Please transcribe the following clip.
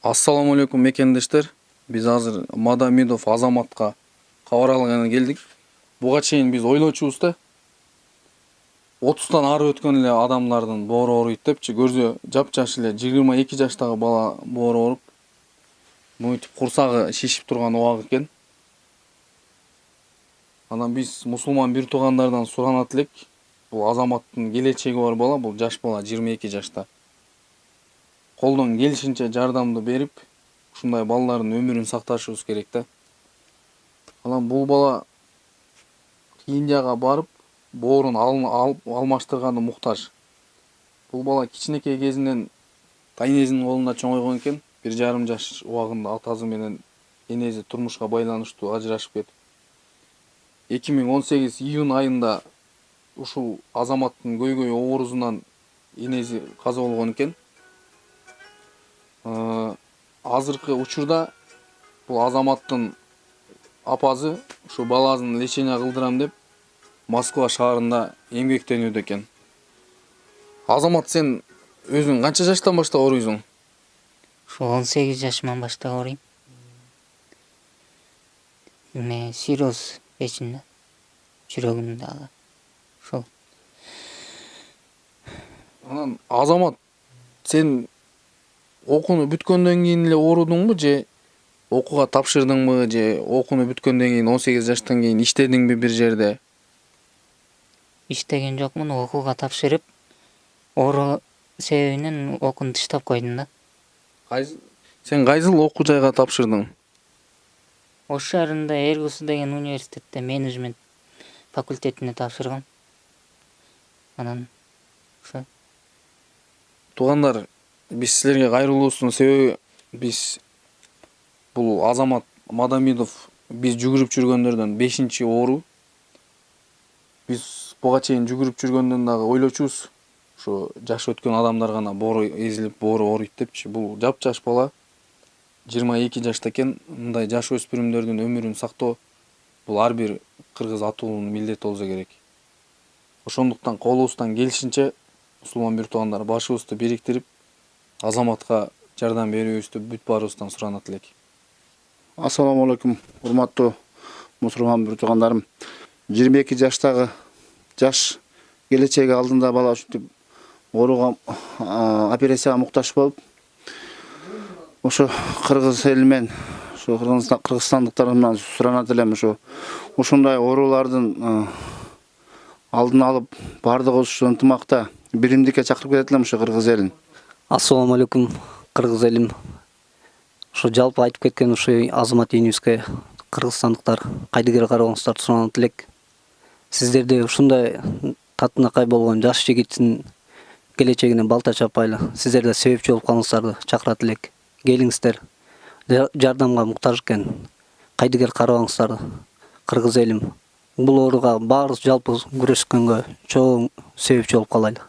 Assalamu алейкум мекендештер. Biz азыр Мадамидов Азаматка кабар алганы келдик. Буга чейин биз ойлочубуз да 30тан ары өткөн эле адамдардын боору ооруйт депчи, көрсө жапжаш эле 22 жаштагы бала боору ооруп, мынтип курсагы шишип турган убак экен. Анан биз мусулман бир туугандардан суранат элек. Бул Азаматтын келечеги бар бала, бул жаш бала 22 жашта. Колдон келишинче жардамды берип, ушундай балдардын өмүрүн сакташыбыз керек да. Анан бул бала Индияга барып, боорун алмаштырганы муктаж. Бул бала кичинекей кезинен тайнезинин колунда чоңойгон экен. 1,5 жаш убагында атасы менен энеси турмушка байланыштуу ажырашып кетип. 2018 июнь айында ушул Азаматтын көйгөй оорусунан энеси каза болгон экен. Азыркы учурда бул Азаматтын апасы ушу баласын лечение кылдырам деп Москва шаарында эмгектенүүдө экен. Азамат, сен өзүң канча жаштан баштап ооруйсуң? Şu 18 yaşımdan başta olayım. Siroz peşinde. Жүрөгүмдө ага. Шол. Анан Азамат, сен окууну бүткөндөн кийин эле оорудуңбу же окууга тапшырдыңбы же окууну бүткөндөн кийин 18 жаштан кийин иштедиңби бир жерде? İştеген жокмун, окууга тапшырып, оору себебинен окууну тыштап койдум да. Сен кайсыл окуу жайга тапшырдың? Ош шаарында Эргус деген университетте менеджмент факультетине тапшыргам. Анан ошо. Туугандар, биз силерге кайрылуубуздун себеби, биз бул Азамат Мадамидов биз жүгүрүп жүргөндөрдөн 5-чи оору. Биз буга чейин жүгүрүп жүргөндөн дагы ойлочубуз. Ошо жаш өткөн адамдар гана боору эзилип, боору ооруйт депчи. Бул жапжаш бала 22 жашта экен. Мындай жаш өспүрүмдөрдүн өмүрүн сактоо бул ар бир кыргыз атуулунун милдети болсо керек. Ошондуктан колубуздан келишинче мусулман бир туугандар башыбызды бириктирип, Азаматка жардам берүүбүздү бүт баарыбыздан суранат элек. Ассаламу алейкум, урматтуу мусулман бир туугандарым. 22 жаштагы жаш келечеги алдында бала ушинтип ооруга операцияга муктаж болуп, ошо кыргыз эли менен, ошо кыргызстандыктар менен суранат элем, ушундай оорулардын алдын алып, бардыгыбыз ынтымакта биримдикке чакырып кетет элем ошо кыргыз элин. Ассаламу алейкум, кыргыз элим. Ошо жалпы айтып кеткен ошо Азамат ийинибизге кыргызстандыктар кайдыгер карабаңыздар суранат элек. Сиздерде ушундай татынакай болгон жаш жигиттин келечегине балта чаппайлы, сиздерде себепчи болуп калыңыздарды чакырат элек. Келиңиздер, жардамга муктаж экен. Кайдыгер карабаңыздарды, кыргыз элим. Бул ооруга баарыбыз жалпы күрөшкөнгө чоң себепчи болуп калайлы.